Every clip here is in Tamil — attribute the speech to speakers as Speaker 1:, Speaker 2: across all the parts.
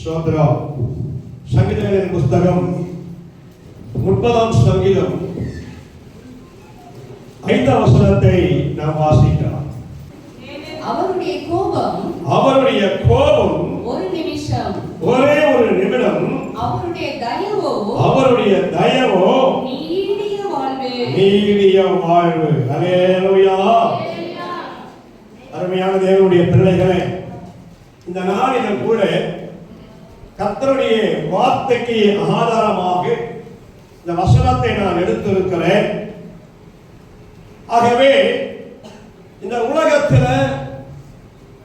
Speaker 1: ஸ்தோத்திரம். சங்கீதங்களின் புஸ்தகம் 30ஆம் சங்கீதம் 5ஆம் வசனத்தை நாம் வாசிக்கலாம்.
Speaker 2: அவருடைய கோபம்
Speaker 1: ஒரு நிமிடம், அவருடைய தயவோ நீடிய வாழ்வு. அல்லேலூயா. அருமையான தேவனுடைய பிள்ளைகளே, இந்த நாளிலும் கூட கர்த்தருடைய வார்த்தைக்கு ஆதாரமாக இந்த வசனத்தை நான் எடுத்திருக்கிறேன். ஆகவே இந்த உலகத்தில்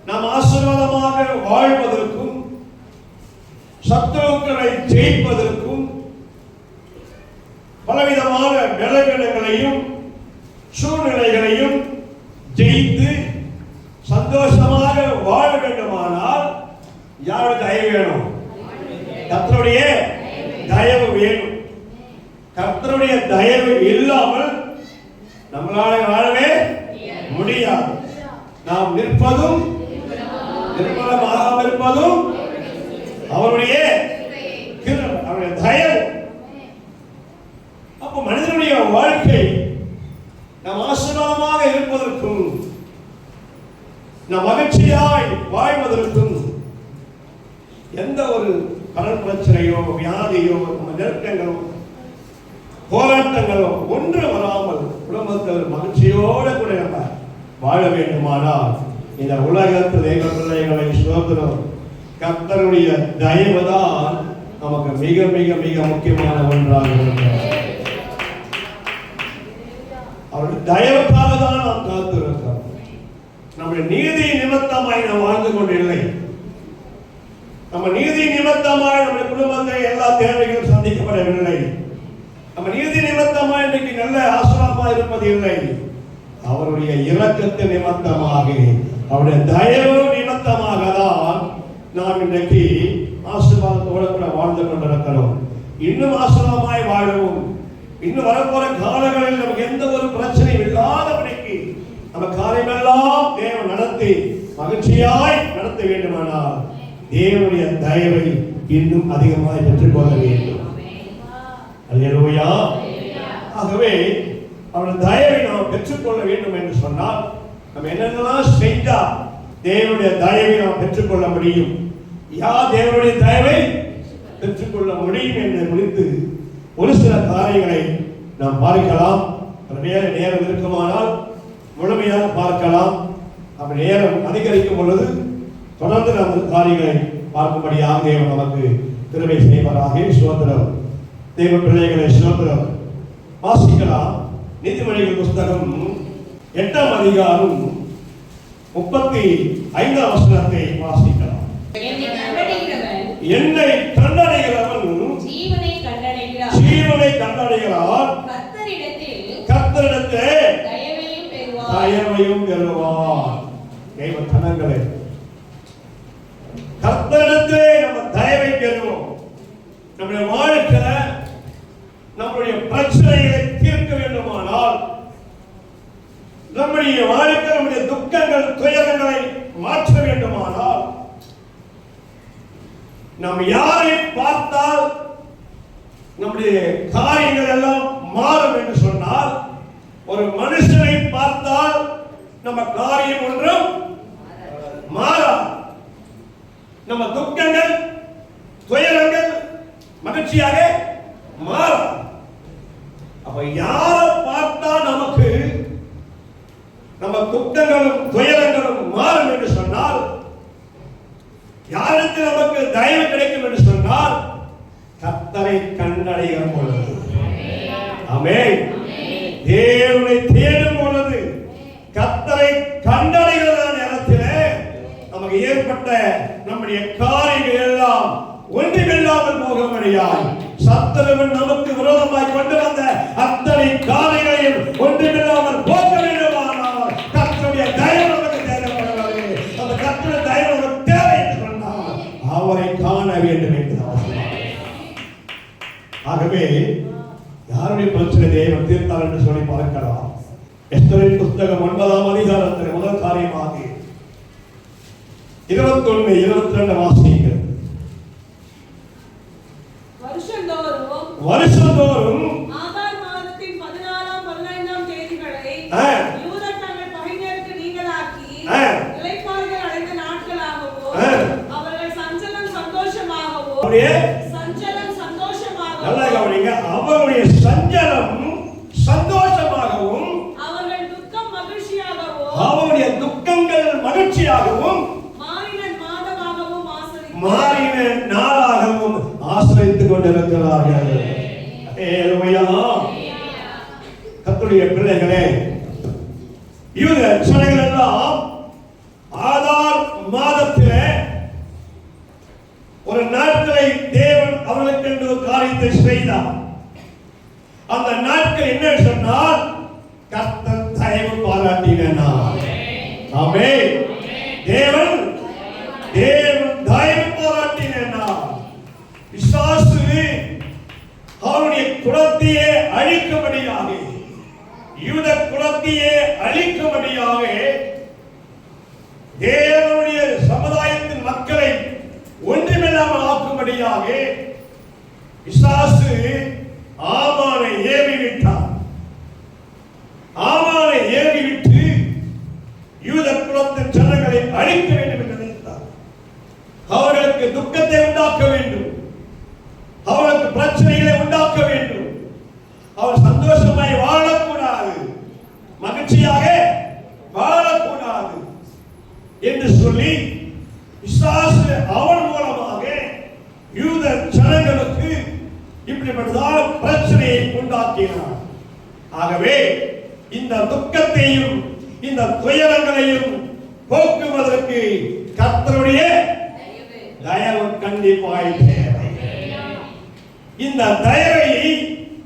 Speaker 1: நாம் ஆசீர்வாதமாக வாழ்வதற்கும் சத்துருக்களை ஜெயிப்பதற்கும் பலவிதமான பலவீனங்களையும் சூழ்நிலைகளையும் ஜெயித்து சந்தோஷமாக வாழ வேண்டுமானால் யாருக்கு தயவு வேணும்? கர்த்தருடைய தயவு வேணும். கர்த்தருடைய தயவு இல்லாமல் நம்மளால வாழவே முடியாது. நாம் நிற்பதும் நிர்மலமாக இருப்பதும் அவருடைய தயவு. அப்ப மனிதனுடைய வாழ்க்கை நாம் ஆசீர்வாதமாக இருப்பதற்கும் நாம் மகிழ்ச்சியாய் வாழ்வதற்கும் எந்த ஒரு கடன் பிரச்சனையோ வியாதியோ நெருக்கங்களோ போராட்டங்களோ ஒன்று வராமல் குடும்பத்தில் மகிழ்ச்சியோடு கூட நம்ம வாழ வேண்டுமானால் இந்த உலகத்தில் எங்கள் பிள்ளைகளை சோதனம் கர்த்தருடைய தயவுதான் நமக்கு மிக மிக மிக முக்கியமான ஒன்றாக இருக்கிறது. அவருடைய தயவுக்காக தான் நாம் காத்திருக்கிறோம். நம்முடைய நீதி நிமித்தமாய் நாம் வாழ்ந்து கொண்டில்லை. நம்ம நீதி நிமித்தமாய் நம்முடைய குடும்பத்தை எல்லா தேவைகளும் சந்திக்கப்படவில்லை. நம்ம நீதி நிமித்தமாய் இன்றைக்கு நல்ல ஆசீர்வாதமாக இருப்பது இல்லை. அவருடைய இரக்கத்தின் நிமித்தமாக, அவருடைய தயவு நிமித்தமாக தான் நாம் இன்றைக்கு ஆசீர்வாதத்தோடு கூட வாழ்ந்து கொண்டிருக்கிறோம். இன்னும் ஆசீர்வாதமாய் வாழவும், இன்னும் வரப்போற காலங்களில் நமக்கு எந்த ஒரு பிரச்சனையும் இல்லாதபடிக்கு நம்ம காரியமெல்லாம் தேவன் நடத்தி மகிழ்ச்சியாய் நடத்த வேண்டுமானால் தேவனுடைய தயவை இன்னும் அதிகமாய் பெற்றுக்கொள்ள வேண்டும். அல்லேலூயா. ஆகவே அவருடைய தயவை நாம் பெற்றுக்கொள்ள வேண்டும் என்று சொன்னால் நம்ம என்னென்னலாம் செஞ்சா தேவனுடைய தயவை நாம் பெற்றுக்கொள்ள முடியும், யார் தேவனுடைய தயவை பெற்றுக்கொள்ள முடியும் என்று குறித்து ஒரு சில காரியங்களை நாம் பார்க்கலாம். நேரம் இருக்குமானால் முழுமையாக பார்க்கலாம். அப்படி நேரம் அதிகரிக்கும் பொழுது தொடர்ந்து அந்த காரியங்களை பார்க்கும்படியாக தேவன் நமக்கு கிருபை செய்வாராக. ஸ்தோத்திரம். தேவ பிள்ளைகளை ஸ்தோத்திரம். வாசிக்கலாம். நீதிமொழிகள் புஸ்தகம் 8ஆம் அதிகாரம் 35ஆம் வசனத்தை வாசிக்கலாம். என்னை கண்டடைகிறவன் ஜீவனை கண்டடைகிறார், கர்த்தரிடத்தில் தயவையும் பெறுவார். தேவ தனங்களே, கர்த்தரிடத்திலே நம்ம தயவை பெறுவோம். நம்முடைய வாழ்க்கையில நம்முடைய பிரச்சனைகளை தீர்க்க வேண்டுமானால், நம்முடைய வாழ்க்கை நம்முடைய துக்கங்கள் துயரங்களை மாற்ற வேண்டுமானால், நாம் யாரை பார்த்தால் நம்முடைய காரியங்கள் எல்லாம் மாறும் என்று சொன்னால், ஒரு மனுஷனை பார்த்தால் நம்ம காரியம் ஒன்றும் மாறாது. நம்ம துக்கங்கள் துயரங்கள் மகிழ்ச்சியாக மாறும். அப்ப யாரை பார்த்தா நமக்கு நம்ம துக்கங்களும் துயரங்களும் மாறும் என்று சொன்னால், யாருக்கு நமக்கு தயவு கிடைக்கும் என்று சொன்னால், கர்த்தரை கண்டடைகிற பொழுது, ஆமென், தேவனை தேடும் பொழுது, கர்த்தரை கண்டடைகிற நேரத்திலே நமக்கு ஏற்பட்ட நம்முடைய காரியங்கள் எல்லாம் ஒன்றுமில்லாமல் போக முடியாது. சத்துருவன் நமக்கு விரோதமாய் கொண்டு வந்த அத்தனை காரியங்களையும் ஒன்றுமில்லாமல் போக வேண்டுமானால் கர்த்தருடைய தயவு நமக்கு தேவைப்படுகிறது. அந்த கர்த்தருடைய தயவு நமக்கு தேவை என்று சொன்னால் அவரை காண வேண்டும் என்று ஆகவே யாருடைய பிரச்சனை தேவன் தீர்த்தார் என்று சொல்லி பார்க்கலாம். எஸ்தரின் புஸ்தகம் 9ஆம் அதிகாரத்தில் முதல் காரியமாக 21, 22 வாசியுங்கள். வருஷந்தோறும்
Speaker 3: ஆதார் மாதத்தின் 16ஆம் 15ஆம் தேதிகளை யூதர் தங்கள் பகைஞருக்கு நீங்களாக்கி இளைப்பாறுதல் அடைந்த நாட்களாகவும் அவர்கள் சஞ்சலம் சந்தோஷமாகவும்
Speaker 1: நல்லா கவனிங்க, அவருடைய சஞ்சலம் சந்தோஷமாகவும்
Speaker 3: அவர்கள் துக்கம் மகிழ்ச்சியாகவும்
Speaker 1: அவருடைய துக்கங்கள் மகிழ்ச்சியாகவும் மாறின நாளாகவும் ஆசிரித்துக் கொண்டிருக்கிறார்கள். ஹல்லேலூயா. கர்த்தருடைய பிள்ளைகளே, யூத ஜனங்கள் எல்லாம் ஆதார் மாதத்திலே ஒரு நாட்களை தேவன் அவர்களுக்கு என்று ஒரு காரியத்தை செய்தார். அந்த நாட்கள் என்ன சொன்னால் கர்த்தர் தயவு பாராட்டின நாள். ஆமென். தேவன் தயவு பாராட்டின நாள். பிசாசு அவருடைய குலத்தையே அழிக்கும்படியாக, யூத குலத்தையே அழிக்கும்படியாக, தேவனுடைய சமுதாயத்தின் மக்களை ஒன்றுமில்லாமல் ஆக்கும்படியாக பிசாசு ஆமானை ஏவி விட்டார். ஆமானை ஏவி விட்டு யூத குலத்தின் ஜனங்களை அழிக்க வேண்டும் என்று நினைத்தார். அவர்களுக்கு துக்கத்தை உண்டாக்க வேண்டும், அவர்களுக்கு பிரச்சனைகளை உண்டாக்க வேண்டும், அவர் சந்தோஷமாய் வாழக்கூடாது, மகிழ்ச்சியாக வாழக்கூடாது என்று சொல்லி பிசாசு அவன் மூலமாக யூத ஜனங்களுக்கு இப்படிப்பட்டதான பிரச்சனையை உண்டாக்கினார். ஆகவே இந்த துக்கத்தையும் இந்த துயரங்களையும் போக்குவதற்கு கர்த்தருடைய தயவு கண்டிப்பாய் தேவை. இந்த தயவை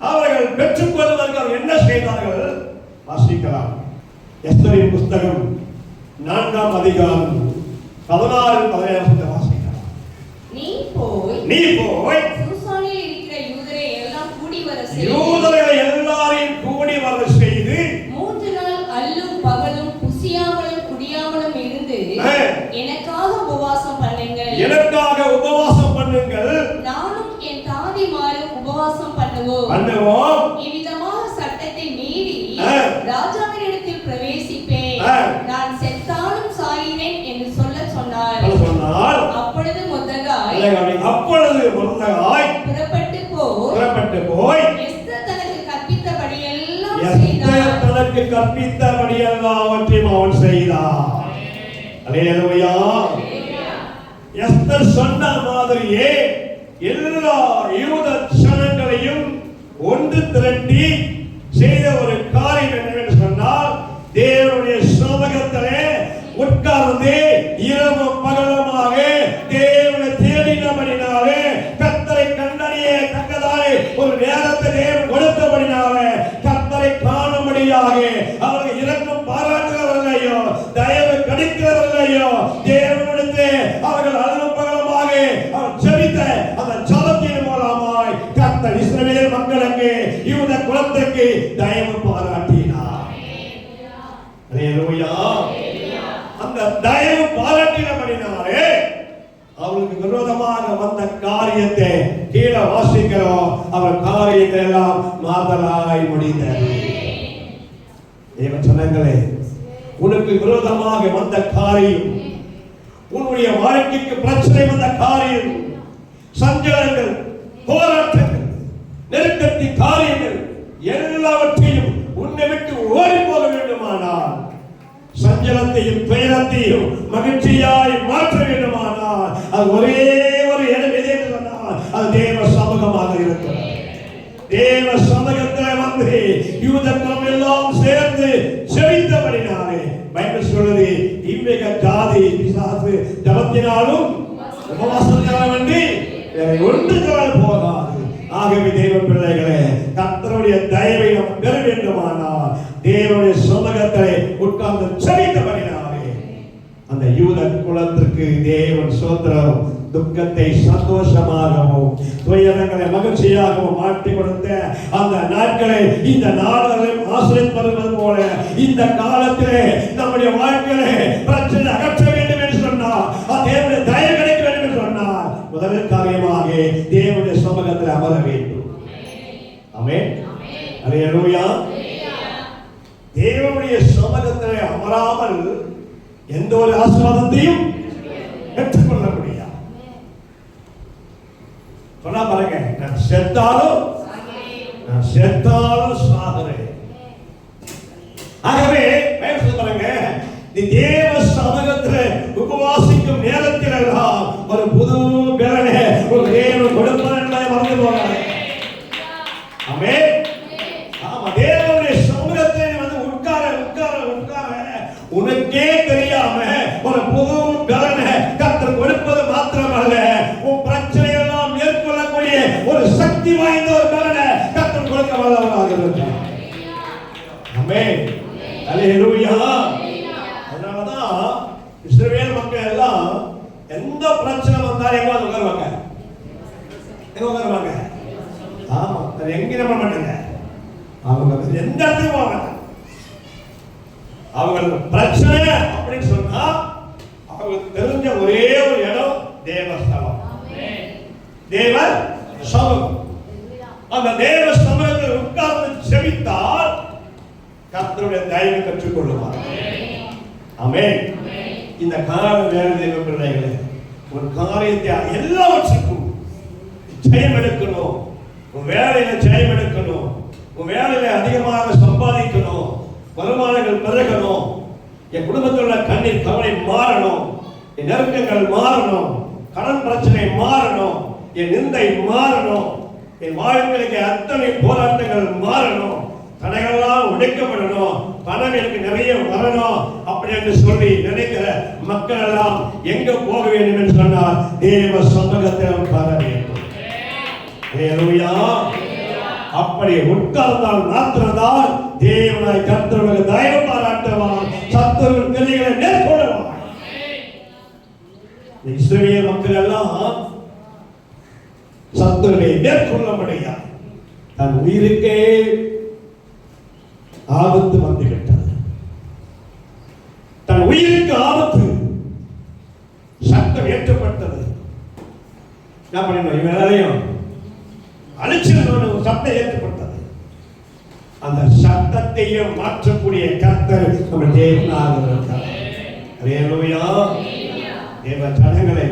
Speaker 1: அவர்கள் பெற்றுக்கொள்வதற்கு அவர் என்ன செய்தார்கள் வாசிக்கலாம். எஸ்தரின் புஸ்தகம் 4ஆம் அதிகாரம் 16-17 வாசிக்கலாம்.
Speaker 2: நீ போய் சூசானில் இருக்கிற யூதரை எல்லாம் கூடி வர செய்து,
Speaker 1: யூதரை எல்லாரையும் கூடி வர செய்து
Speaker 2: 3 நாள் அல்லும் பகலும் புசியாமலும் குடியாமலும் இருந்து எனக்காக உபவாசம் பண்ணுங்கள்.
Speaker 1: எனக்காக உபவாசம் பண்ணுங்கள்.
Speaker 2: நானும் என் தாதிமாரும் உபவாசம் பண்ணுவோம். இவ்விதமாக சட்டத்தை மீறி ராஜாவினிடத்தில் பிரவேசிப்பேன். நான் செத்தாலும் சாயினேன் என்று சொல்ல சொன்னார். அப்பொழுது மொர்தெகாய் புறப்பட்டு போய் எஸ்தர் தனக்கு கற்பித்தபடியெல்லாம்
Speaker 1: அவன் செய்தார். அல்லேலூயா. எஸ்தர் சொன்ன மாதிரியே எல்லா யூத ஜனங்களையும் ஒன்று திரட்டி செய்த ஒரு காரியம் என்னவென்று சொன்னால், தேவனுடைய சமூகத்திலே உட்கார்ந்து இரவு பகலுமாக தேவனை தேடினபடினாலே, கர்த்தரை கண்டறிய தக்கதாய் ஒரு நேரத்தை தேவன் கொடுத்தபடினாலே, கர்த்தரை காணும்படியாக அவர்கள் இரக்கம் பாராட்டுகிறவர்களையோ தயவு கடிக்கிறவர்களையோ தேவனுடைய அவர்கள் அலுவலக பகலமாக அவர் ஜெபித்த அந்த ஜெபத்தின் மூலமாய் கர்த்தர் இஸ்ரவேல் மக்களுக்கு யூத குலத்துக்கு தயவு பாராட்டினார். அல்லேலூயா. அந்த தயவு பாராட்டினபடினாலே அவருக்கு விரோதமாக வந்த காரியத்தை கீழே வாசிக்கிறோம். அவர் காரியத்தை எல்லாம் மாதலாய் முடிந்தது. தேவ ஜனங்களே, உனக்கு விரோதமாக வந்த காரியம், உன்னுடைய வாழ்க்கைக்கு பிரச்சனை வந்த காரியம், சஞ்சலங்கள், போராட்டங்கள், நெருக்கத்தின் காரியங்கள் எல்லாவற்றையும் உன்னை விட்டு ஓடி போக வேண்டுமானால், சஞ்சலத்தையும் துயரத்தையும் மகிழ்ச்சியாய் மாற்ற வேண்டுமானால், அது ஒரே ஒரு இடம் எது என்று சொன்னால் அது தேவ சமூகமாக இருக்கிறது. தேவ சமூகத்தில் வந்து யூதர்கள் எல்லாம் சேர்ந்து செபித்தபடினாலே பைபிள் சொல்லுது, இவ்வேக ஜாதி பிசாசு ஜபத்தினாலும் உபவாசத்தினாலும் வந்து ஒன்றுகளால் போகாது. ஆகவே தேவ பிள்ளைகளே, கர்த்தருடைய தயவை நாம் பெற வேண்டுமானால் தேவனுடைய சமூகத்தை உட்கார்ந்து செபித்தபடினாலே அந்த யூத குலத்திற்கு தேவன் சோத்திரம் துக்கத்தை சந்தோஷமாகவும் துயரங்களை மகிழ்ச்சியாகவும் மாற்றி கொடுத்த அந்த நாட்களை இந்த நாடுகளில் ஆசிரியப்படுவது போல இந்த காலத்திலே நம்முடைய வாழ்க்கையிலே பிரச்சனை அகற்ற வேண்டும் என்று சொன்னார், தேவனுடைய தயவு கிடைக்க வேண்டும் என்று சொன்னார். முதல் காரியமாக தேவனுடைய சமூக சமூகத்தில் அமர வேண்டும். ஆமென். அல்லேலூயா. தேவனுடைய சமூகத்தில் அமராமல் எந்த ஒரு ஆசீர்வாதத்தையும் பெற்றுக்கொள்ள முடியாது. சொன்னா பாருங்க, நான் செத்தாலும் சாகிறேன். ஆகவே பாருங்க, நீ தேவ சமூகத்தில் உபவாசிக்கும் நேரத்தில் எல்லாம் ஒரு புது பலனை ஒரு தேவன் கொடுப்பார் என்பதை மறந்து போகாதே. ஆமென். ஆமா, தேவனுடைய சமூகத்தில் வந்து உட்கார உனக்கே தெரியாம ஒரு புது பலனை கர்த்தர் கொடுப்பது மாத்திரமல்ல, உன் பிரச்சனை எல்லாம் மேற்கொள்ளக்கூடிய ஒரு சக்தி வாய்ந்த ஒரு பலனை கர்த்தர் கொடுக்க வல்லவராக இருக்கிறார். ஆமென். அல்லேலூயா. அதனாலதான் இஸ்ரவேல் மக்கள் எல்லாம் எந்த பிரச்சனை வந்தாலும் எங்க உட்காருவாங்க? ஆமா, எங்க நம்ப மாட்டாங்க. அவங்க எந்த இடத்துக்கு போவாங்க? அவங்களுக்கு பிரச்சனை அப்படின்னு சொன்னா அவங்களுக்கு தெரிஞ்ச ஒரே ஒரு இடம் தேவஸ்தலம், தேவ சமூகம். அந்த தேவ சமூகத்தில் உட்கார்ந்து செபித்தால் கர்த்தருடைய தயவை கற்றுக்கொள்ளுவார். ஆமென். இந்த கால வேலை தேவ பிள்ளைகளே, ஒரு காரியத்தை எல்லாவற்றுக்கும் ஜெயம் எடுக்கணும். உன் வேலையில ஜெயம் எடுக்கணும். உன் வேலையில அதிகமாக சம்பாதிக்கணும். வருமானங்கள் பெருகணும். என் குடும்பத்தில் உள்ள கண்ணீர் கவலை மாறணும். என் நெருக்கங்கள் மாறணும். கடன் பிரச்சனை மாறணும். என் நிந்தை மாறணும். என் வாழ்க்கைக்கு அத்தனை போராட்டங்கள் மாறணும். தடைகள்லாம் உடைக்கப்படணும். பணம் எனக்கு நிறைய வரணும் அப்படி என்று சொல்லி நினைக்கிற மக்கள் எல்லாம் எங்க போக வேண்டும் என்று சொன்னால் தேவ சமூகத்தில் உட்கார வேண்டும். அல்லேலூயா. அப்படி உட்கார்ந்தால் மாத்திரம்தான் தேவனாய் கர்த்தருக்கு தயவு பாராட்டுவார். சத்துருவின் கிரியைகளை மேற்கொள்வார். இஸ்ரவேல் மக்கள் எல்லாம் சத்துருவை மேற்கொள்ள முடியாது. தன் உயிருக்கே ஆபத்து வந்துவிட்டது. தன் உயிருக்கு ஆபத்து. சட்டம் ஏற்றப்பட்டது. என்ன பண்ணணும்? இவரையும் அழிச்சிடணும். சட்டம் ஏற்றப்பட்டது. அந்த சட்டத்தையும் மாற்றக்கூடிய கர்த்தர் நம்ம தேவனாக இருக்கிறார். அல்லேலூயா. தேவ ஜனங்களை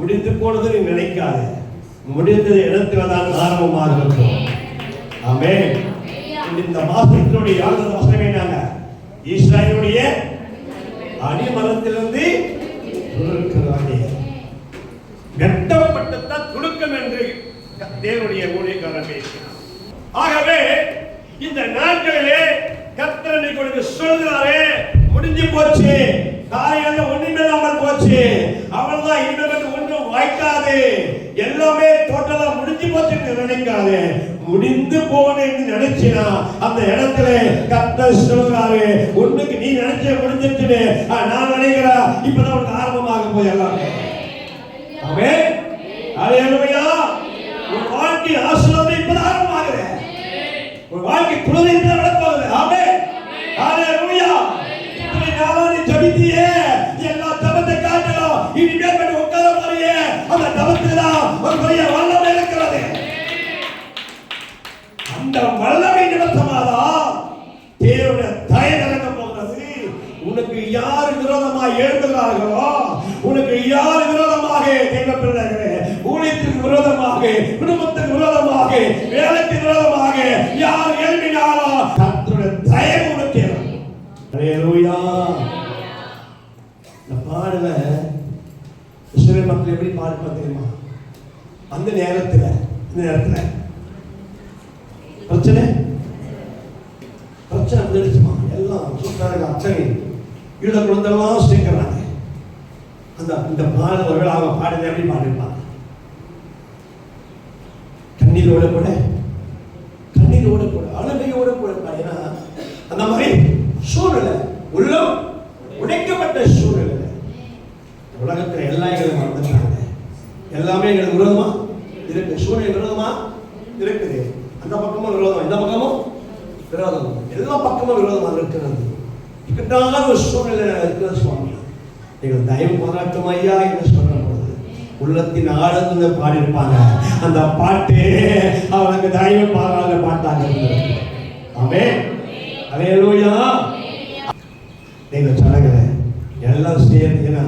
Speaker 1: முடிந்து போனது நினைக்காது. முடிந்த இடத்துல தான் ஆரம்பமாக இருக்கும். ஆமென். இந்த மாசத்தினுடைய யாழ்ந்த வசனம் என்னங்க? ஈசாயினுடைய அடிமரத்திலிருந்து துளுர்க்கிறானே, வெட்டப்பட்டதான் துளுக்கம் என்று தேவனுடைய ஊழியக்காரர் பேசினார். ஆகவே இந்த நாட்களிலே கர்த்தர் உங்களுக்கு சொல்கிறாரே, முடிஞ்சு போச்சு, காரியங்கள் ஒண்ணுமில்லாமல் போச்சு, அவள்தான் இனிமேல் ஒன்றும் வாய்க்காது, எல்லாமே டோட்டலா முடிஞ்சு போச்சு நினைக்காது. முடிந்து போனேன்னு நினைச்சினா அந்த இடத்துல கர்த்தர் சொல்றாரு, ஒண்ணுக்கு நீ நினைச்ச முடிஞ்சிட்டு நான் நினைக்கிறேன் இப்பதான் உனக்கு ஆரம்பமாக போய் எல்லாமே. ஆமென். அல்லேலூயா. உன் வாழ்க்கை ஆசீர்வாதம் இப்பதான் ஆரம்பமாகுது. உன் வாழ்க்கை குழந்தை இப்பதான் நடப்போகுது. ஆமென். அல்லேலூயா. இத்தனை நாளா நீ ஜெபித்தியே, எல்லா ஜெபத்தை காட்டலாம், இனிமேல் போய் உட்கார போறியே, அந்த ஜெபத்துல ஒரு பெரிய வல்லமை இருக்கிறது. அந்த வல்லமை நிமித்தமாதான் தேவனுடைய தயவு இறங்க போகிறது. உனக்கு யார் விரோதமாக எழுதுகிறார்களோ, உனக்கு யார் விரோதமாக தேவ பிள்ளைகளே, ஊழியத்துக்கு விரோதமாக, குடும்பத்துக்கு விரோதமாக, வேலைக்கு விரோதமாக யார் எழுப்பினாரோ கர்த்தருடைய தயவு உனக்கு இறங்கும். அல்லேலூயா. இந்த பாடல இஸ்ரவேல் மக்கள் எப்படி பாடுவாங்க தெரியுமா? அந்த நேரத்துல பிரச்சனை வந்துடுச்சுமா, எல்லாம் சூப்பராக அச்சனை ஈழ குழந்தைலாம் சேர்க்கிறாங்க. இந்த பாடல்கள் அவங்க பாடல எப்படி பாடிருப்பாங்க? கண்ணீரோட கூட அழுகையோட கூட. ஏன்னா அந்த மாதிரி சூழ்நிலை, உள்ளம் உடைக்கப்பட்ட சூழ்நிலை. உலகத்துல எல்லா எங்களும் வந்துட்டாங்க. எல்லாமே எங்களுக்கு விரோதமா இருக்கு. சூழ்நிலை விரோதமா இருக்குது. அந்த பக்கமும் விரோதம், இந்த பக்கமும் விரோதம், எல்லா பக்கமும் விரோதமாக இருக்கிறது. இக்கட்டான ஒரு சூழ்நிலை இருக்கிறது. சுவாமி, எங்கள் தயவு பாராட்டும் ஐயா என்று சொல்லும் பொழுது உள்ளத்தின் ஆழத்துல பாடியிருப்பாங்க. அந்த பாட்டு அவனுக்கு தெய்வ பாராத பாட்டாக இருந்தது. ஆமென். அல்லேலூயா. நீங்க சொல்லுங்க, எல்லாம் சேர்ந்தீங்கன்னா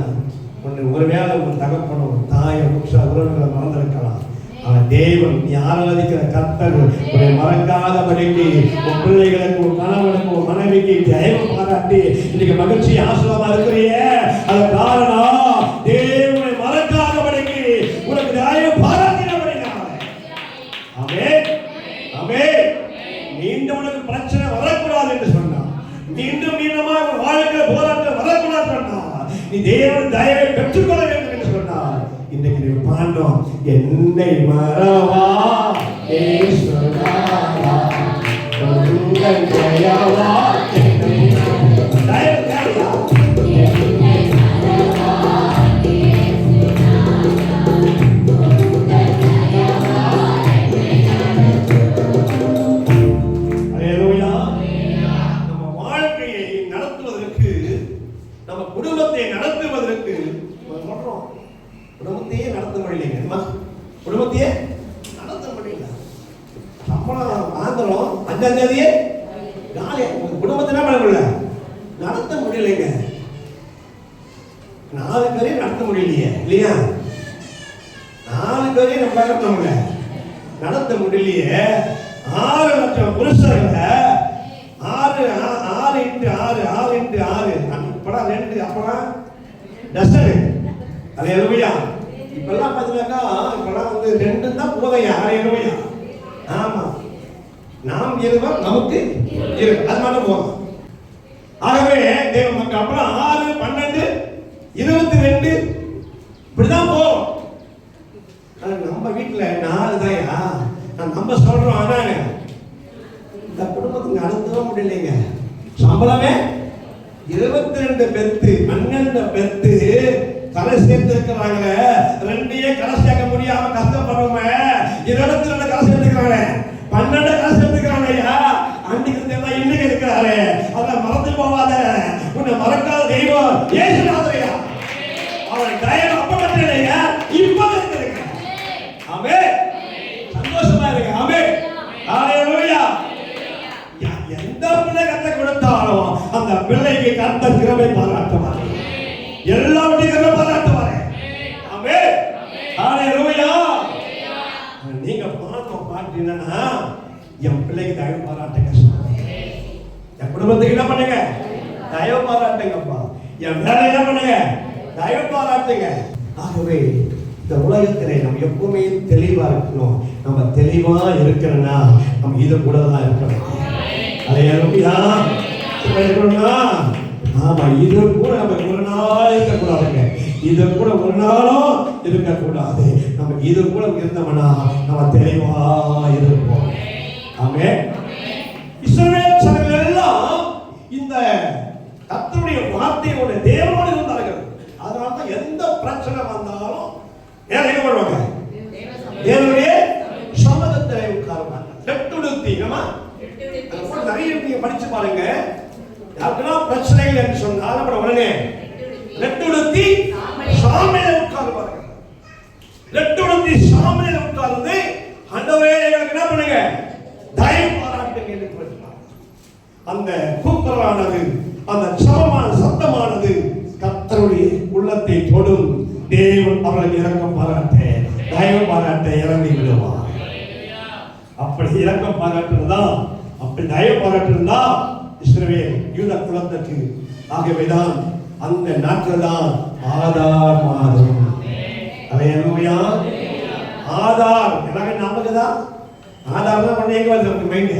Speaker 1: ஒருவேளை உன் தகப்பனும் தாயும் உறவுகளை மறந்திருக்கலாம். அவன் தேவன் நீ ஆராதிக்கிற கர்த்தர் உன்னை மறக்காதபடிக்கு உன் பிள்ளைகளுக்கு உன் கணவனுக்கு உன் மனைவிக்கு தயவு பாராட்டி இன்னைக்கு மகிழ்ச்சி ஆசீர்வாதமா இருக்கிறிய. அது காரணம் தேவனை மறக்காதபடிக்கு உனக்கு தயவு பாராட்டினபடினால. ஆமென். ஆமென். மீண்டும் உனக்கு பிரச்சனை வரக்கூடாது என்று சொன்னான். மீண்டும் மீண்டுமா வாழ்க்கை போராட்டம் வரக்கூடாது சொன்னான். நீ தேவன் தயவை பெற்றுக்கொள்ள வேண்டும் என்று சொன்னார். இன்னைக்கு நீ பாண்டோம், என்னை மறவா ஈஸ்வரா உங்கள் தயவா என்னை தயவு தேவையா? என்னை மறவா ஈஸ்வரா உங்கள் தயவா அல்லேலூயா. நம்ம வாழ்க்கையை நடத்துவதற்கு, நம்ம குடும்பத்தை நடத்துவதற்கு சொல்றோம், குடும்பத்தையே நடத்த முடியலைங்க. குடும்பத்தையே நடத்த முடியல. சம்பளம் வாங்குறோம், 5ஆம் தேதியே நாளே குடும்பத்தை என்ன பண்ண முடியல, நடத்த முடியலைங்க. 4 பேரையும் நடத்த முடியலையே இல்லையா? 4 பேரையும் நம்ம நடத்த முடியல, நடத்த முடியலையே. 6 லட்சம் புருஷர்களை 6 × 6 இப்பதான் 2 அப்பதான் டசனு. அல்லேலூயா. இப்பெல்லாம் பார்த்தீங்கன்னாக்கா இப்பெல்லாம் 2 தான் போதையா. அல்லேலூயா. ஆமா, நாம் இருவர் நமக்கு இருக்கு, அது மட்டும் போதும். ஆகவே தேவ மக்கள் அப்புறம் 6, 12, 22 இப்படிதான் போகும். நம்ம வீட்டுல 4 தான்யா. நம்ம சொல்றோம், ஆனா இந்த குடும்பத்துக்கு நடத்தவே முடியலைங்க. சம்பளமே 22 பெத்து 12 பெத்து கரை சேர்த்து இருக்கிறாங்க. 2 கரை சேர்க்க முடியாம கஷ்டப்படுறோமே. 22 கரை சேர்த்துக்கிறாங்க, 12 கரை சேர்த்துக்கிறாங்க. ஐயா அன்னைக்கு இன்னைக்கு இருக்கிறாரு. அதை மறந்து போவாத. உன்னை மறக்காத தெய்வம் ஏசுநாதரையா. அவன் தயவு அப்ப மட்டும் இல்லையா, இப்ப இருக்கிறீங்க. ஆமென். சந்தோஷமா இருங்க. ஆமென். அல்லேலூயா. எந்த பிள்ளை கத்த கொடுத்தாலும் அந்த பிள்ளைக்கு கத்த கிருபை பாராட்டுவார். எல்லாவற்றையும் கிருபை பாராட்டுவார். ஆமென். அல்லேலூயா. நீங்க பாட்டு என்னன்னா, என் பிள்ளைக்கு தயவு பாராட்டுங்க. என் குடும்பத்துக்கு என்ன பண்ணுங்க, தயவு பாராட்டுங்கப்பா. என் வேலை என்ன பண்ணுங்க, தயவு பாராட்டுங்க. ஆகவே இந்த உலகத்திலே நம்ம எப்பவுமே தெளிவா இருக்கணும். நம்ம தெளிவா இருக்கிறோம்னா நம்ம இது கூட தான் இருக்கணும். அல்லேலூயா. ஆமா, இது கூட நம்ம ஒரு நாள் இருக்கக்கூடாதுங்க. இது கூட ஒரு நாளும் இருக்கக்கூடாது. நம்ம இது கூட இருந்தோம்னா நம்ம தெளிவா இருப்போம். ஆமென். இஸ்ரவேல் ஜனங்கள் எல்லாம் இந்த கர்த்தருடைய வார்த்தையோட தேவனோடு இருந்தார்கள். அதனால எந்த பிரச்சனை வந்தாலும் எங்க வருவாங்க, தேவனுடைய சமூகத்திலே உட்காருவாங்க. லெப்டுடுத்தி நம்ம நிறைய நீங்க படிச்சு பாருங்க. யாருக்கெல்லாம் பிரச்சனைகள் என்று சொன்னால் நம்ம உடனே லெப்டுடுத்தி சாமியில உட்காருவாங்க. லெப்டுடுத்தி சாமியில உட்கார்ந்து ஆண்டவரே எங்களுக்கு என்ன பண்ணுங்க, தயவு பாராட்டுங்க என்று சொல்றாங்க. அந்த கூக்குரலானது, அந்த சமமான சத்தமானது கர்த்தருடைய உள்ளத்தை தொடும். தேவன் அவர்களுக்கு இரக்கம் பாராட்ட, தயவு பாராட்ட இறங்கி விடுவார். அப்படி இரக்கம் பாராட்டுறதா, அப்படி தயவு பாராட்டுறதா இஸ்ரவேல் யூத குலத்துக்கு. ஆகவேதான் அந்த நாட்கள் தான் ஆதார் மாதம். அல்லேலூயா. ஆதார் எனக்கு நமக்குதா ஆதார் தான் பண்ணி எங்க வந்து மைண்ட்.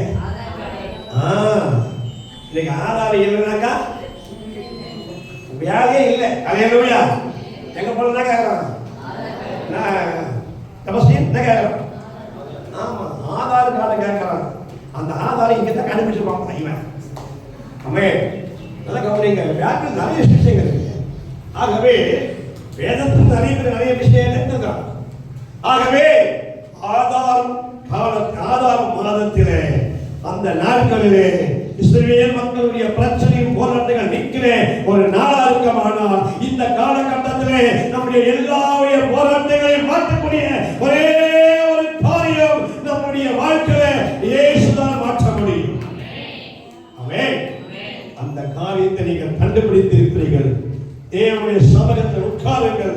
Speaker 1: இன்னைக்கு ஆதார் இல்லைனாக்கா வேலையே இல்லை. அல்லேலூயா. எங்க போனா கேட்கறாங்க, என்ன கேட்கறான்? ஆமா, ஆதார் கார்டு கேட்கறான். அந்த ஆதாரை இங்க தான் கண்டுபிடிச்சிருப்பாங்க இவன். அம்மே நல்லா கவனிங்க, வேதத்தில் நிறைய விஷயங்கள் இருக்கு. ஆகவே வேதத்தில் நிறைய விஷயம் எடுத்துக்கிறான். ஆகவே ஆதார் மாதத்திலே அந்த நாட்களிலே இஸ்ரவேல் மக்களுடைய பிரச்சனையும் போராட்டங்கள் நிற்கிற ஒரு நாளா இருக்குமானால் இந்த காலகட்டத்திலே நம்முடைய எல்லாருடைய போராட்டங்களை மாற்றக்கூடிய ஒரே ஒரு காரியம் நம்முடைய வாழ்க்கையில இயேசுதான் மாற்ற முடியும். ஆமென். அந்த காரியத்தை நீங்கள் கண்டுபிடித்து இருக்கிறீர்கள். தேவனுடைய சமூகத்தில் உட்காருங்கள்.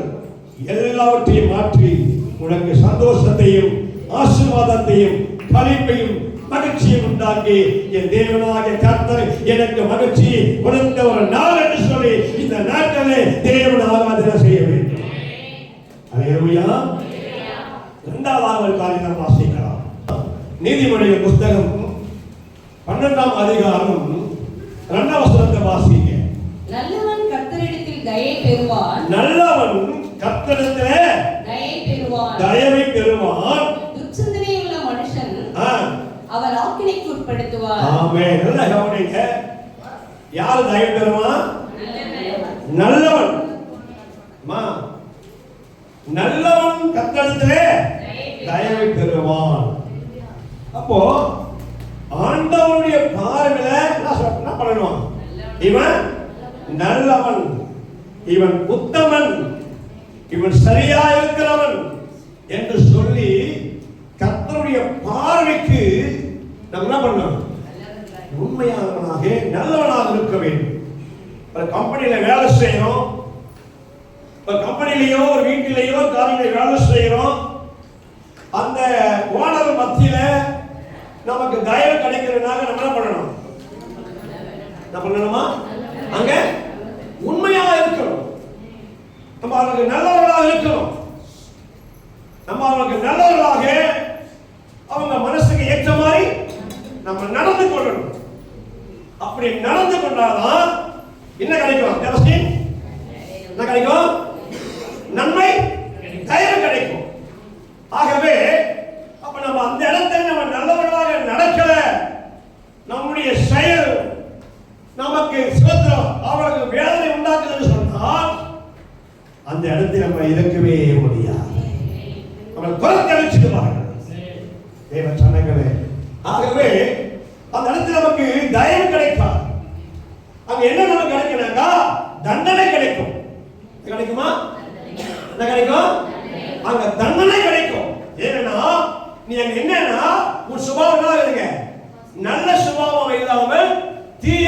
Speaker 1: எல்லாவற்றையும் மாற்றி உனக்கு சந்தோஷத்தையும் ஆசீர்வாதத்தையும் களிப்பையும் மகிழ்ச்சியை உண்டாக்கி என் தேவனாகிய கர்த்தர் எனக்கு மகிழ்ச்சியை கொடுத்த ஒரு நாள் என்று சொல்லி இந்த நாட்களே தேவன் ஆராதனை செய்ய வேண்டும். அல்லேலூயா. இரண்டாவது காரியம் வாசிக்கலாம். நீதிமொழிகள் புத்தகம் 12ஆம் அதிகாரம் 2ஆம் வசனத்தை வாசிங்க.
Speaker 2: நல்லவன் கர்த்தரிடத்தில் தயை பெறுவான்.
Speaker 1: நல்லவன் கர்த்தரிடத்திலே தயவை பெறுவான்.
Speaker 2: துர்ச்சிந்தனையுள்ள மனுஷன் அவர் ஆக்கினைக்கு உட்படுத்துவார்.
Speaker 1: ஆமென். நல்லா கவனிங்க. யார் தயவு பெறுவான்? நல்லவன். நல்லவன் கர்த்தரிடத்திலே தயவை பெறுவான். அப்போ ஆண்டவருடைய பார்வையில என்ன பண்ணணும்? இவன் நல்லவன், இவன் உத்தமன், இவன் சரியா இருக்கிறவன் என்று சொல்லி கர்த்தருடைய பார்வைக்கு நம்ம என்ன பண்ணணும்? உண்மையானவனாக நல்லவனாக இருக்க வேண்டும். ஒரு கம்பெனியில வேலை செய்யறோம், ஒரு கம்பெனிலேயோ ஒரு வீட்டிலேயோ காரியங்களை வேலை செய்யறோம். அந்த ஓனர் மத்தியில நமக்கு தயவு கிடைக்கிறதுனால நம்ம என்ன பண்ணணும்? என்ன பண்ணணுமா? அங்க உண்மையாக இருக்கணும். நம்ம அவர்களுக்கு நல்லவர்களாக இருக்கணும். நம்ம அவர்களுக்கு நல்லவர்களாக அவங்க மனசுக்கு ஏற்ற மாதிரி நம்ம நடந்து கொள்ளணும். அப்படி நடந்து கொண்டாதான் என்ன கிடைக்கும்? என்ன கிடைக்கும்? நன்மை, தயவு கிடைக்கும். ஆகவே அப்ப நம்ம அந்த இடத்துல நம்ம நல்லவர்களாக நடக்கல, நம்முடைய செயல் நமக்கு சுதந்திரம் அவர்களுக்கு வேதனை உண்டாக்குதுன்னு சொன்னால் அந்த இடத்தில் நம்ம இருக்கவே முடியாது. நம்ம குரத்தை அழிச்சுடுவார்கள் தேவ சனங்களே. ஆகவே அந்த இடத்துல நமக்கு தயவு கிடைக்காது. அங்க என்ன நமக்கு கிடைக்கும்னாக்கா தண்டனை கிடைக்கும். கிடைக்குமா? என்ன கிடைக்கும்? அங்க தண்டனை கிடைக்கும். ஏன்னா நீ அங்க என்னன்னா உன் சுபாவம் இருக்க நல்ல சுபாவம் இல்லாமல் தீய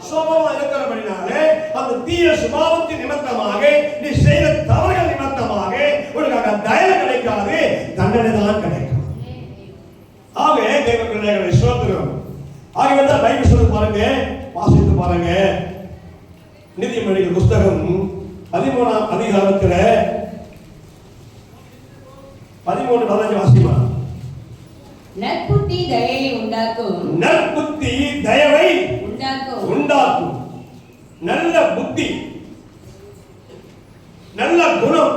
Speaker 1: சுபாவம் இருக்கிறபடினாலே அந்த தீய சுபாவத்தின் நிமித்தமாக நீ செய்த தவறுகள் நிமித்தமாக உனக்கு தயவு கிடைக்காது, தண்டனை தான் கிடைக்கும். ஆகவே தேவ பிள்ளைகளை ஸ்தோத்திரம். ஆகவே தான் பைபிள் சொல்லி பாருங்க, வாசித்து பாருங்க. நீதிமொழிகள் புத்தகம் 13ஆம் அதிகாரத்தில் 13:15 வாசிமா.
Speaker 2: நற்புத்தி தயவை உண்டாக்கும்.
Speaker 1: நற்புத்தி தயவை உண்டாக்கும். நல்ல புத்தி, நல்ல குணம்,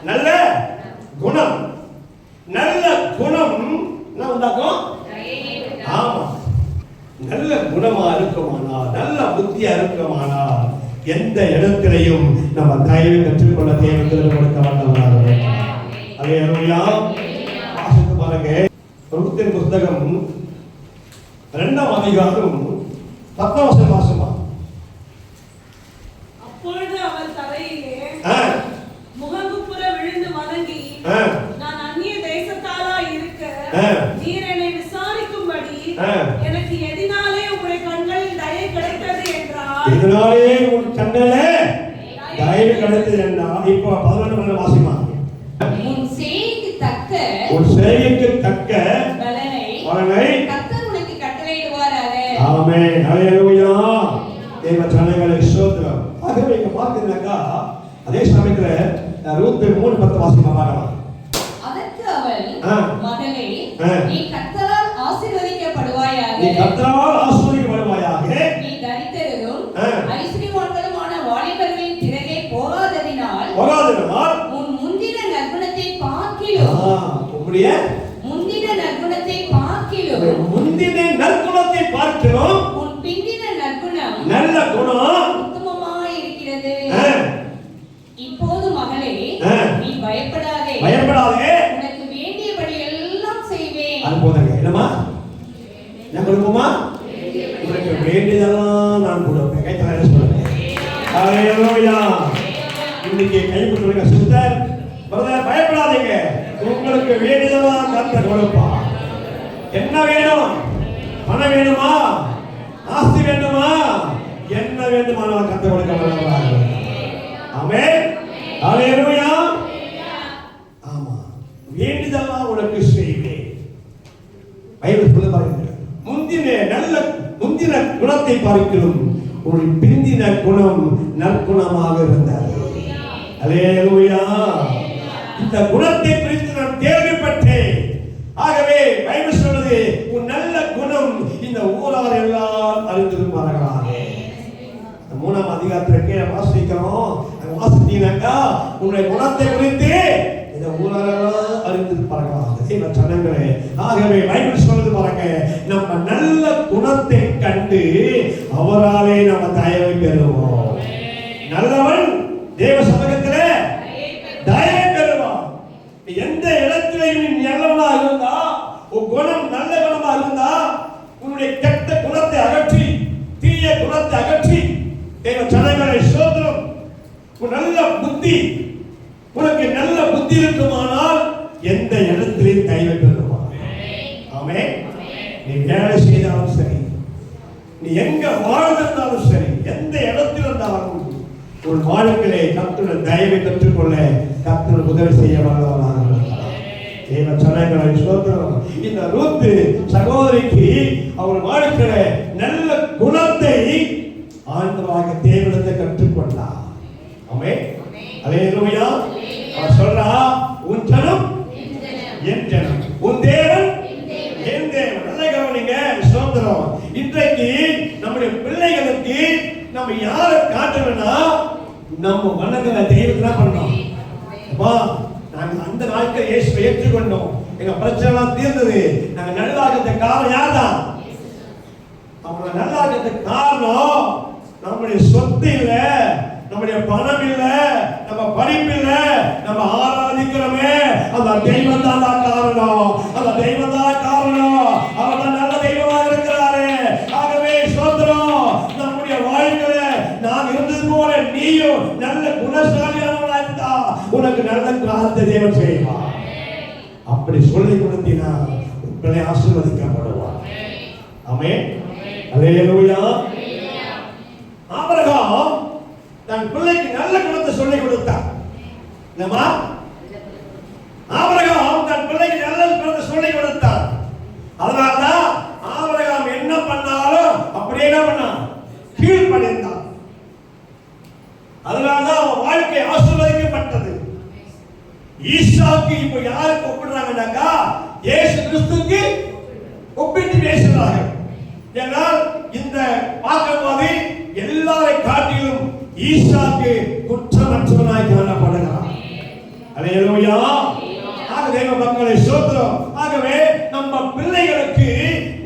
Speaker 1: நல்ல குணம், நல்ல குணம் என்ன உண்டாக்கும்? ஆமா, நல்ல குணமா இருக்குமானால், நல்ல புத்தியா இருக்குமானால் எந்த இடத்திலையும் நம்ம தயவை கற்றுக்கொள்ள தேவத்தில் கொடுக்க வந்தவராக. அல்லேலூயா. வாசித்து பாருங்க. ரூத்தின் புத்தகம் 2ஆம் அதிகாரம் 10ஆம் வசனம் வாசிமா.
Speaker 3: அப்பொழுது அவர் தரையிலே முகங்குப்புற விழுந்து வணங்கி, நான் அந்நிய தேசத்தாரா இருக்க நீர் என்னை விசாரிக்கும்படி எனக்கு எதினாலே உம்முடைய கண்களில் தயை கிடைத்தது என்றார்.
Speaker 1: எதினாலே உன் கண்ணிலே தயவு கிடைத்தது என்றார். இப்போ 11 வாசிமா. உன் செய்கைக்கு தக்க பலனை
Speaker 2: கர்த்தர் உனக்கு கட்டளையிடுவாராக.
Speaker 1: ஆமென். ஹல்லேலூயா. தேவ ஜனங்களே ஸ்தோத்திரம். ஆகவே இங்க பார்த்தீங்கன்னாக்கா அதே சமயத்துல ரூத் 3:10 வாசிமா பார்க்கலாம்.
Speaker 2: அதற்கு அவள், மகளே, நீ கர்த்தரால் ஆசீர்வதிக்கப்படுவாயாக.
Speaker 1: நீ கர்த்தரால் ஆசீர்வதிக்கப்படுவாயாக.
Speaker 2: நீ தரித்திரரும் ஐஸ்வரியவான்களுமான வாலிபர்களின் பிறகே போகாததினால் உன் முந்தின நற்குணத்தை பார்க்கிலும் உன் பிந்தின நற்குணம்
Speaker 1: நல்ல குணம்
Speaker 2: உத்தமமாய் இருக்கிறது. இப்போது மகளே, நீ பயப்படாதே, உனக்கு வேண்டியபடி எல்லாம் செய்வேன்.
Speaker 1: அது போதுங்க. என்னமா நான் கொடுப்போமா? உனக்கு வேண்டியதெல்லாம் நான் கொடுப்பேன். கை தர சொல்லுங்க. ஹல்லேலூயா. இன்னைக்கு கை கொடுங்க சிஸ்டர். பயப்படாதீங்க. உங்களுக்கு வேண்டியதெல்லாம் கர்த்தர் கொடுப்பார். என்ன வேணும்? பணம் வேணுமா? ஆஸ்தி வேண்டுமா? என்ன வேண்டுமானாலும் கர்த்தர் கொடுக்க வல்லவராக. ஆமென். ஹல்லேலூயா. ஆமா, வேண்டியதெல்லாம் உனக்கு செய்வேன். பைபிள் சொல்லுது பாருங்க, முந்தின குணத்தை பார்க்கிறோம் ஒரு பிந்தின குணம் நற்குணமாக இருந்தது. ஹல்லேலூயா. இந்த குணத்தை குறித்து நான் கேள்விப்பட்டேன். ஆகவே பைபிள் சொல்லுது, உன் நல்ல குணம் இந்த ஊரார் எல்லாம் அறிந்திருப்பார்களாக. 3ஆம் அதிகாரத்திற்கு வாசிக்கிறோம். வாசித்தீங்கன்னாக்கா உன்னுடைய குணத்தை குறித்து இந்த ஊரார் எல்லாம் அறிந்திருப்பார்களாக. ஜனங்களே, ஆகவே பைபிள் சொல்லுது பாருங்க, நம்ம நல்ல குணத்தை கண்டு அவராலே நம்ம தயவை பெறுவோம். நல்லவன் தேவ சமூகத்திலே தயவை பெறுவான். எந்த இடத்திலையும் நீ நல்லவனா இருந்தா, உன் குணம் நல்ல குணமா இருந்தா, உன்னுடைய கெட்ட குணத்தை அகற்றி தீய குணத்தை அகற்றி தேவ ஜனங்களை சோதரம் உன் நல்ல புத்தி, உனக்கு நல்ல புத்தி இருக்குமானால் எந்த இடத்திலையும் தயவை பெறுவான். ஆமென். நீ வேலை செய்தாலும் சரி, நீ எங்க வாழ்ந்தாலும் சரி, எந்த இடத்தில் இருந்தாலும் உன் வாழ்க்கையை கர்த்தருடைய தயவை கற்றுக்கொள்ள கர்த்தர் உதவி செய்ய வல்லவராக இருக்கிறார். தேவ ஜனங்களை சோதரம். இந்த ரூத் சகோதரிக்கு அவர் வாழ்க்கையில நல்ல குணத்தை ஆண்டவராக தேவனிடத்தை கற்றுக்கொண்டார். ஆமென். ஹல்லேலூயா. அவர் சொல்றா, உன் ஜனம் என் ஜனம், உன் தேவன் என் தேவன். நல்ல கவனிங்க சோதரம். இன்றைக்கு நம்முடைய பிள்ளைகளுக்கு நம்ம யாரை காட்டணும்னா, நம்ம வணங்குற தெய்வத்தை தான் பண்ணோம். அப்பா, நாங்க அந்த நாட்கள் இயேசுவை ஏற்றுக்கொண்டோம், எங்க பிரச்சனை எல்லாம் தீர்ந்தது, நாங்க நல்லாகிறதுக்கு காரணம் யார்தான்? அவங்க நல்லாகிறதுக்கு காரணம் நம்முடைய சொத்து இல்ல, நம்முடைய பணம் இல்ல, நம்ம படிப்பு இல்ல, நம்ம ஆராதிக்கிறோமே அந்த தெய்வம் தான் காரணம். அந்த தெய்வம் தான் காரணம். அவர் தான் நல்ல தெய்வமா இருக்கிறாரு. ஆகவே சோதரம், நம்முடைய வாழ்க்கையில நான் இருந்தது போல நீயும் நல்ல குணசாலியானவனா இருந்தா உனக்கு நல்ல காரியத்தை தேவன் செய்வார். அப்படி சொல்லி கொடுத்தீனா உங்களை ஆசீர்வதிக்கப்படுவார். ஆமென். ஹல்லேலூயா. ஆபிரகாம் தன் பிள்ளைக்கு நல்ல குணத்தை சொல்லி கொடுத்தார். என்னமா? ஆபிரகாம் தன் பிள்ளைக்கு நல்ல குணத்தை சொல்லி கொடுத்தார். அதனால்தான் ஆபிரகாம் என்ன பண்ணாலும் அப்படியே என்ன பண்ணான்? கீழ்ப்படிந்தான். அதனால்தான் அவன் வாழ்க்கை ஆசீர்வதிக்கப்பட்டது. ஈசாக்கு இப்ப யாருக்கு ஒப்பிடுறாங்கன்னாக்கா இயேசு கிறிஸ்துவுக்கு ஒப்பிட்டு பேசுகிறார்கள். ஏனால் இந்த பார்க்கும்போது எல்லாரை காட்டிலும் ஈசாக்கு குற்றமற்றவனாய் காணப்படுகிறான். ஹல்லேலூயா. தேவ மக்களை சோத்திரம். ஆகவே நம்ம பிள்ளைகளுக்கு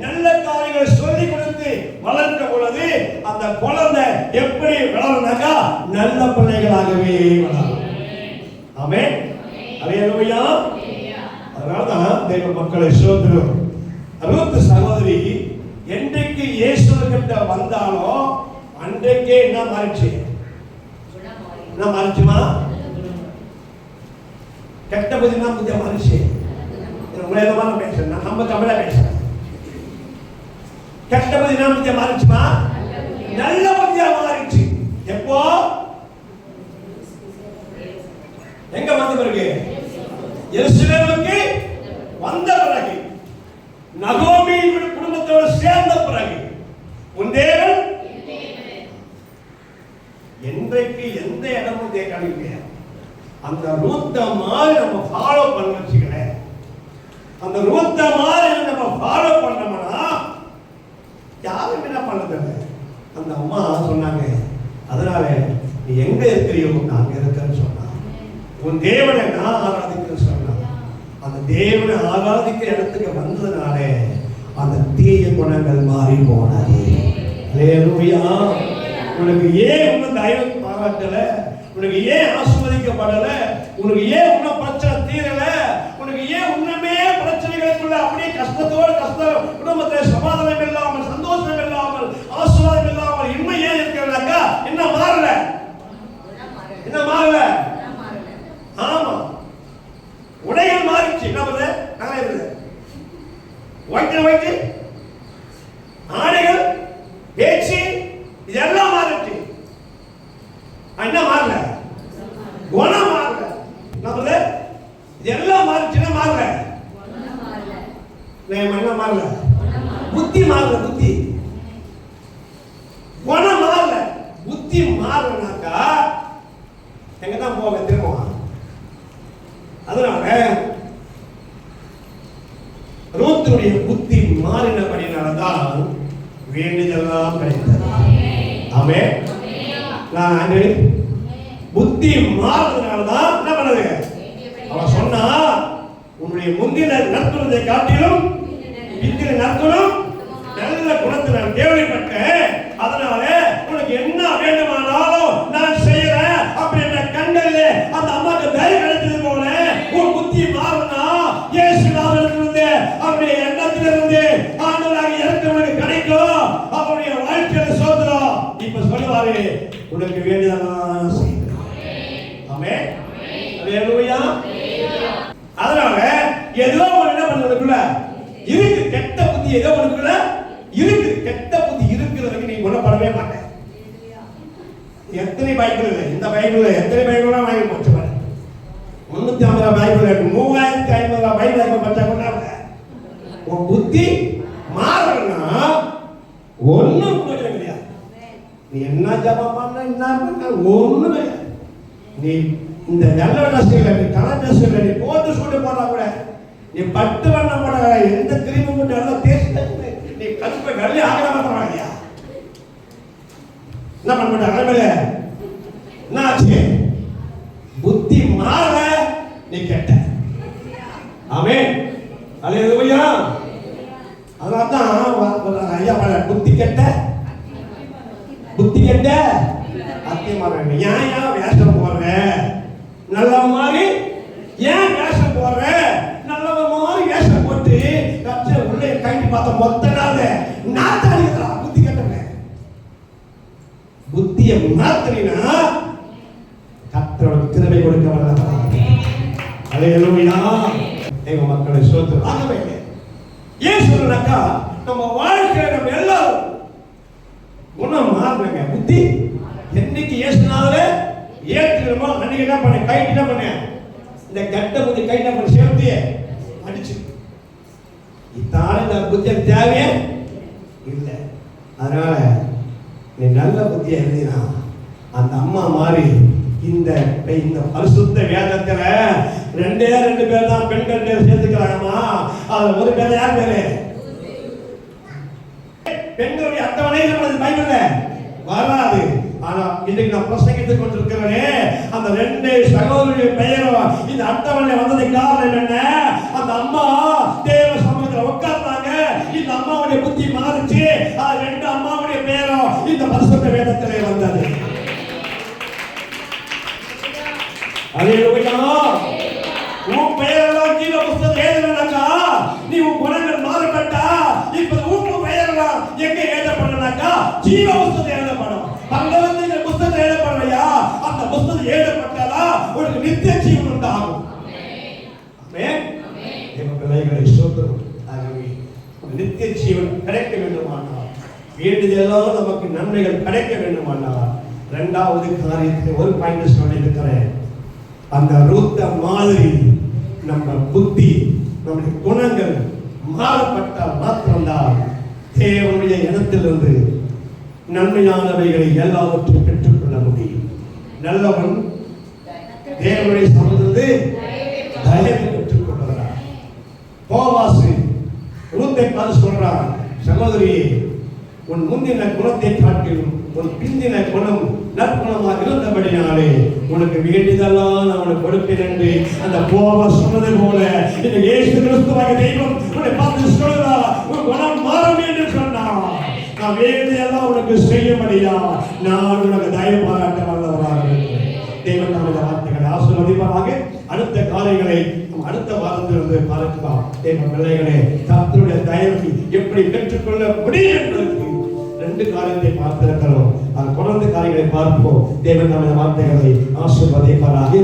Speaker 1: நல்ல காரியங்களை சொல்லிக் கொடுத்து வளர்க்க பொழுது அந்த குழந்தை எப்படி வளருனாக்கா நல்ல பிள்ளைகளாகவே வளரும். ஆமென். ஹல்லேலூயா. அதனால்தான் தேவ மக்களை சோத்திரம். ரூத் சகோதரி என்றைக்கு இயேசுகிட்ட வந்தாலோ அன்றைக்கே என்ன மாறிச்சு? என்ன மாறிச்சுமா? கெட்ட புதினா புதிய மாறிச்சு. உலகமான பேசுறேன், நம்ம தமிழ பேசுறேன். கெட்ட புதினா புதிய மாறிச்சுமா? நல்ல புதியா மாறிச்சு. எப்போ? எங்க வந்த பிறகு? எருசலேமுக்கு வந்த பிறகு, நகோமி குடும்பத்தோடு சேர்ந்த பிறகு, உன் தேவன் என்றைக்கு எந்த இடமும் தேக்காதீங்க. அந்த ரூத்த மாதிரி நம்ம ஃபாலோ பண்ண வச்சுக்கல. அந்த ரூத்த மாதிரி நம்ம ஃபாலோ பண்ணோம்னா யாரும் என்ன பண்ணது? அந்த அம்மா சொன்னாங்க, அதனால நீ எங்க இருக்கிறியோ நாங்க இருக்கன்னு சொன்னா, உன் தேவனை நான் ஆராதிக்கிறேன்னு சொன்னா, அந்த தேவனை ஆராதிக்கிற இடத்துக்கு வந்ததுனால அந்த தீய குணங்கள் மாறி போனது. ஹல்லேலூயா. உனக்கு ஏன் இன்னும் தயவு பாராட்டல? உனக்கு ஏன் ஆசீர்வதிக்கப்படல? உனக்கு ஏன் இன்னும் பிரச்சனை தீரல? உனக்கு ஏன் இன்னுமே பிரச்சனைகளுக்குள்ள அப்படியே கஷ்டத்தோடு கஷ்டம், குடும்பத்தில் சமாதானம் இல்லாமல், சந்தோஷம் இல்லாமல், ஆசீர்வாதம் இல்லாமல் இன்மை ஏன் இருக்கிறாக்கா? என்ன மாறல? என்ன மாறல? ஆமா, வைத்து ஆடைகள், பேச்சு இதெல்லாம் மாறிச்சு. என்ன மாறல? குணம் மாறல. நம்மள இதெல்லாம் மாறிச்சுன்னா மாறல. என்ன மாறல? புத்தி மாறல. புத்தி குணம் மாறல. புத்தி மாறலனாக்கா எங்கதான் போக திரும்புவான். அதனால ரூத்துடைய புத்தி மாறினபடினால்தான் வேண்டுதெல்லாம் கிடைத்தது. ஆமென். நான் புத்தி மாறினதுனாலதான் என்ன பண்ணது? அவன் சொன்னா, உன்னுடைய முந்தின நற்குணத்தை காட்டிலும் பிந்தின நற்குணம் நல்ல குணத்தை நான் கேள்விப்பட்டேன். அதனால உனக்கு என்ன வேண்டுமானாலும் நான் செய்யறேன் அப்படின்ற கண்டலே அந்த அம்மாக்கு தைரியம் கிடைச்சது போல உன் புத்தி மாறினா இயேசு நாமத்திலிருந்து அவருடைய எண்ணத்திலிருந்து ஆண்டவராக இறக்கவனுக்கு கிடைக்கும். அவருடைய வாழ்க்கையில சோதரம். இப்ப சொல்லுவாரு, உனக்கு வேண்டியதெல்லாம் செய்யணும். ஆமென். அல்லேலூயா. அதனால ஏதோ ஒரு என்ன பண்ணுறதுக்குள்ள இருக்கு கெட்ட புத்தி, ஏதோ ஒண்ணுக்குள்ள இருக்கு. கெட்ட புத்தி இருக்கிறதுக்கு நீ குணப்படவே மாட்டேன். எத்தனை பைபிள் இல்லை இந்த பைபிள்ல எத்தனை பைபிள்லாம் வாங்கி போச்சு பாரு. 350 பைபிள் இருக்கு. 3500 பைபிள் பச்சா கொண்டாங்க. உன் புத்தி மாறணும்னா ஒண்ணும் பிரயோஜனம் கிடையாது. நீ என்ன ஜபம் பண்ண என்ன பண்ண ஒண்ணும் கிடையாது. நீ இந்த நல்ல ட்ரெஸ்ல நீ கலர் ட்ரெஸ்ல நீ போட்டு சூட்டு போடுறா கூட, நீ பட்டு வண்ண போட எந்த கிரீம் போட்டு நல்லா தேய்ச்சி நீ கருப்பை வெள்ளை ஆகலாம பரவாயில்லையா? என்ன பண்ண மாட்டேன் அலைமையில என்ன ஆச்சு? புத்தி மாற நீ கெட்ட. ஆமென். அல்லேலூயா. அதனால்தான் ஐயா புத்தி கெட்ட அத்தியமான ஏன் வேஷம் போடுற? நல்ல மாதிரி ஏன் வேஷம் போடுற? நல்ல மாதிரி வேஷம் போட்டு உள்ளே கைட்டு பார்த்த மொத்த நாள் நாத்தாடிக்கிறா. புத்தி கெட்டவங்க. புத்தியை மாத்தினா கர்த்தரோட கிருபை கொடுக்க வல்லவர். அல்லேலூயா. தேவ மக்களை ஸ்தோத்திரம். ஆகவே ஏன் சொல்றேன்னாக்கா நம்ம வாழ்க்கையில நம்ம எல்லாரும் குணம் மாறணுங்க. புத்தி என்னைக்கு இயேசுனால ஏற்றுக்கிறோமோ அன்னைக்கு என்ன பண்ண கைட்டு என்ன பண்ண இந்த கெட்ட புத்தி கைட்டு பண்ண சேர்த்தியே அடிச்சு இத்தான இந்த புத்திய தேவையே இல்லை. அதனால நீ நல்ல புத்தியை எழுதினா அந்த அம்மா மாதிரி இந்த பரிசுத்த வேதத்துல 2 பேர் தான் பெண்கள் பேர் சேர்த்துக்கிறாங்கம்மா. அதுல ஒரு பேர் யார் பேரு? பெண்களுடைய அட்டவணை நம்ம பைபிள்ல வராது. ஆனா இன்னைக்கு நான் பிரசங்கித்துக் கொண்டிருக்கிறேனே அந்த 2 சகோதரருடைய பெயரும் இந்த அட்டவணையில வந்ததுக்கு காரணம் என்ன? அந்த அம்மா தேவ சமூகத்துல உட்கார்ந்தாங்க. இந்த அம்மாவுடைய புத்தி மாறிச்சு. 2 அம்மாவுடைய பெயரும் இந்த பரிசுத்த வேதத்திலே வந்தது. அல்லேலூயா. உன் பெயரெல்லாம் ஜீவ புஸ்தகத்தில் எழுதணும்னாக்கா நீ உன் குணங்கள் மாறப்பட்டா இப்ப உன் பெயரெல்லாம் எங்க எழுதப்படணும்னாக்கா ஜீவ புஸ்தகத்தில் எழுதப்படும். பரலோகத்தின் புஸ்தகத்தில் எழுதப்படலையா? அந்த புஸ்தகம் எழுதப்பட்டதா உனக்கு நித்திய ஜீவன் உண்டாகும். ஆமென். தேவ பிள்ளைகளை ஸ்தோத்திரம். ஆகவே நித்திய ஜீவன் கிடைக்க வேண்டுமானால் வேண்டியதெல்லாம் நமக்கு நன்மைகள் கிடைக்க வேண்டுமானால் 2வது காரியத்தில் ஒரு பாயிண்ட் சொல்லியிருக்கிறேன். அந்த ரூத்த மாதிரி நம்ம புத்தி நம்முடைய குணங்கள் மாறப்பட்டால் மாத்திரம்தான் தேவனுடைய இடத்திலிருந்து நன்மையானவைகளை எல்லாவற்றையும் பெற்றுக்கொள்ள முடியும். நல்லவன் தேவனுடைய சமூகத்திலிருந்து தயவை பெற்றுக் கொள்கிறார். போவாசு ரூத்தை பார்த்து சொல்றான், சகோதரியே உன் முந்தின குணத்தை காட்டிலும் உன் பிந்தின குணம் நற்குணமாக இருந்தபடினாலே உனக்கு வேண்டியதெல்லாம் நான் உனக்கு கொடுப்பேன் என்று அந்த போவாஸ் சொன்னது போல இந்த இயேசு கிறிஸ்துவாகிய தெய்வம் உன்னை பார்த்து சொல்றா, உன் குணம் மாறும் என்று சொன்னான். நான் வேண்டியதெல்லாம் உனக்கு செய்யும்படியா நான் உனக்கு தயவு பாராட்ட வல்லவராக இருக்கிறேன். தேவன் நமது வார்த்தைகளை ஆசீர்வதிப்பாராக. அடுத்த காரியங்களை அடுத்த வாரத்திலிருந்து பார்க்கலாம். தேவ பிள்ளைகளே, கர்த்தருடைய தயவை எப்படி பெற்றுக்கொள்ள முடியும் என்பதற்கு 2 காரியத்தை பார்த்திருக்கிறோம். அது தொடர்ந்து காரியங்களை பார்ப்போம். தேவன் நமது வார்த்தைகளை ஆசீர்வதிப்பாராக.